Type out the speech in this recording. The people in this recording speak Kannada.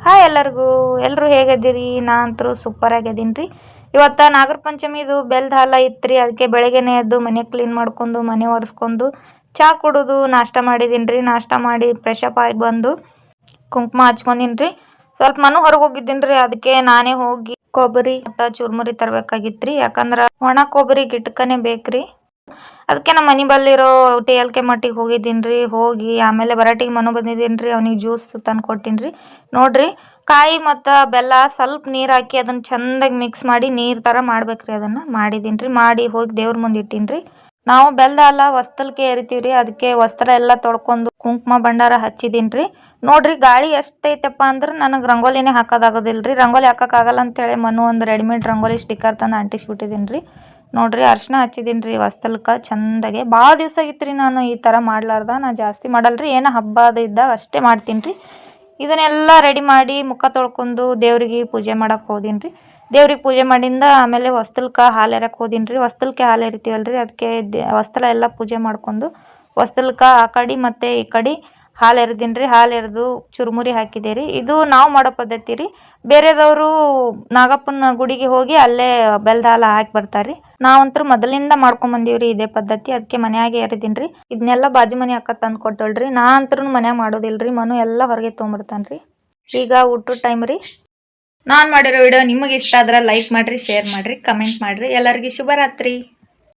ಹಾಯ್ ಎಲ್ಲರಿಗೂ ಎಲ್ಲರೂ ಹೇಗಿದ್ದೀರಿ? ನಾ ಅಂತೂ ಸೂಪರ್ ಆಗಿದ್ದೀನಿ ರೀ. ಇವತ್ತು ನಾಗರ ಪಂಚಮಿದು ಬೆಲ್ದ ಹಾಲ ಇತ್ತು. ಅದಕ್ಕೆ ಬೆಳಗ್ಗೆನೇ ಎದ್ದು ಮನೆ ಕ್ಲೀನ್ ಮಾಡ್ಕೊಂಡು ಮನೆ ಒರೆಸ್ಕೊಂಡು ಚಹಾ ಕುಡಿದು ನಾಷ್ಟ ಮಾಡಿದ್ದೀನಿ ರೀ. ನಾಷ್ಟ ಮಾಡಿ ಫ್ರೆಶ್ ಅಪ್ ಆಗಿ ಬಂದು ಕುಂಕುಮ ಹಚ್ಕೊಂಡಿನಿ ರೀ. ಸ್ವಲ್ಪ ಮನೆ ಹೊರಗೆ ಹೋಗಿದ್ದೀನಿ ರೀ. ಅದಕ್ಕೆ ನಾನೇ ಹೋಗಿ ಕೊಬ್ಬರಿ ಮತ್ತು ಚುರುಮುರಿ ತರಬೇಕಾಗಿತ್ತು ರೀ. ಯಾಕಂದ್ರೆ ಒಣ ಕೊಬ್ಬರಿ ಗಿಟ್ಕನೇ ಬೇಕ್ರಿ. ಅದಕ್ಕೆ ನಮ್ಮ ಮನೆ ಬಲ್ಲಿರೋ TLK ಮಟ್ಟಿಗೆ ಹೋಗಿದ್ದೀನಿ ರೀ. ಹೋಗಿ ಆಮೇಲೆ ಬರಾಟಿಗೆ ಮನೆ ಬಂದಿದ್ದೀನಿ ರೀ. ಅವ್ನಿಗೆ ಜ್ಯೂಸ್ ತಂದು ಕೊಟ್ಟಿನಿ ರೀ. ನೋಡ್ರಿ, ಕಾಯಿ ಮತ್ತು ಬೆಲ್ಲ ಸ್ವಲ್ಪ ನೀರು ಹಾಕಿ ಅದನ್ನು ಚೆಂದಾಗಿ ಮಿಕ್ಸ್ ಮಾಡಿ ನೀರು ಥರ ಮಾಡ್ಬೇಕ್ರಿ. ಅದನ್ನು ಮಾಡಿದ್ದೀನಿ ರೀ. ಮಾಡಿ ಹೋಗಿ ದೇವ್ರ ಮುಂದೆ ಇಟ್ಟೀನಿ ರೀ. ನಾವು ಬೆಲ್ದ ಹಾಲ ಹೊಸ್ತಲ್ಕೆ ಎರಿತೀವಿ ರೀ. ಅದಕ್ಕೆ ವಸ್ತ್ರ ಎಲ್ಲ ತೊಳ್ಕೊಂಡು ಕುಂಕುಮ ಭಂಡಾರ ಹಚ್ಚಿದ್ದೀನಿ ರೀ. ನೋಡ್ರಿ, ಗಾಳಿ ಎಷ್ಟೈತಪ್ಪ ಅಂದ್ರೆ ನನಗೆ ರಂಗೋಲಿನೇ ಹಾಕೋದಾಗೋದಿಲ್ಲ ರೀ. ರಂಗೋಲಿ ಹಾಕೋಕ್ಕಾಗಲ್ಲ ಅಂತೇಳಿ ಒಂದು ರೆಡಿಮೇಡ್ ರಂಗೋಲಿ ಸ್ಟಿಕ್ಕರ್ ತಂದು ಅಂಟಿಸ್ಬಿಟ್ಟಿದ್ದೀನಿ ರೀ. ನೋಡ್ರಿ, ಅರ್ಶಿನ ಹಚ್ಚಿದ್ದೀನಿ ರೀ ಹೊಸ್ತಲ್ಕ ಚೆಂದಾಗೆ. ಭಾಳ ದಿವಸ ಆಗಿತ್ತು ರೀ ನಾನು ಈ ಥರ ಮಾಡ್ಲಾರ್ದ. ನಾನು ಜಾಸ್ತಿ ಮಾಡಲ್ಲ ರೀ. ಏನೋ ಹಬ್ಬ ಅದು ಇದ್ದಾಗ ಅಷ್ಟೇ ಮಾಡ್ತೀನಿ ರೀ. ಇದನ್ನೆಲ್ಲ ರೆಡಿ ಮಾಡಿ ಮುಖ ತೊಳ್ಕೊಂಡು ದೇವ್ರಿಗೆ ಪೂಜೆ ಮಾಡಕ್ಕೆ ಹೋದೀನಿ ರೀ. ದೇವ್ರಿಗೆ ಪೂಜೆ ಮಾಡಿಂದ ಆಮೇಲೆ ಹೊಸ್ತಲ್ಕ ಹಾಲು ಎರಕ್ಕೆ ಹೋದೀನಿ ರೀ. ಹೊಸ್ತಲ್ಕೆ ಹಾಲು ಎರಿತೀವಲ್ಲ ರೀ, ಅದಕ್ಕೆ ಹೊಸ್ತಲ ಎಲ್ಲ ಪೂಜೆ ಮಾಡ್ಕೊಂಡು ಹೊಸ್ತಲ್ಕ ಆ ಕಡೆ ಮತ್ತು ಈ ಕಡೆ ಹಾಲು ಎರೆದೀನಿ ರೀ. ಹಾಲು ಎರೆದು ಚುರುಮುರಿ ಹಾಕಿದೆ ರೀ. ಇದು ನಾವು ಮಾಡೋ ಪದ್ಧತಿ ರೀ. ಬೇರೆದವರು ನಾಗಪ್ಪನ ಗುಡಿಗೆ ಹೋಗಿ ಅಲ್ಲೇ ಬೆಲ್ದ ಹಾಲು ಹಾಕಿ ಬರ್ತಾರೆ ರೀ. ನಾವಂತೂ ಮೊದಲಿಂದ ಮಾಡ್ಕೊಂಬಂದೀವಿ ರೀ ಇದೇ ಪದ್ಧತಿ. ಅದಕ್ಕೆ ಮನೆಯಾಗೆ ಎರೆದೀನಿ ರೀ. ಇದನ್ನೆಲ್ಲ ಬಾಜು ಮನೆ ಅಕ್ಕ ತಂದು ಕೊಟ್ಟಳ್ರಿ. ನಾ ಅಂತೂ ಮನ್ಯಾಗ ಮಾಡೋದಿಲ್ಲ ರೀ. ಮನು ಎಲ್ಲ ಹೊರಗೆ ತೊಗೊಂಬರ್ತಾನೆ ರೀ. ಈಗ ಊಟದ ಟೈಮ್ ರೀ. ನಾನು ಮಾಡಿರೋ ವಿಡಿಯೋ ನಿಮಗೆ ಇಷ್ಟ ಆದ್ರೆ ಲೈಕ್ ಮಾಡಿರಿ, ಶೇರ್ ಮಾಡಿರಿ, ಕಮೆಂಟ್ ಮಾಡಿರಿ. ಎಲ್ಲರಿಗೂ ಶುಭರಾತ್ರಿ.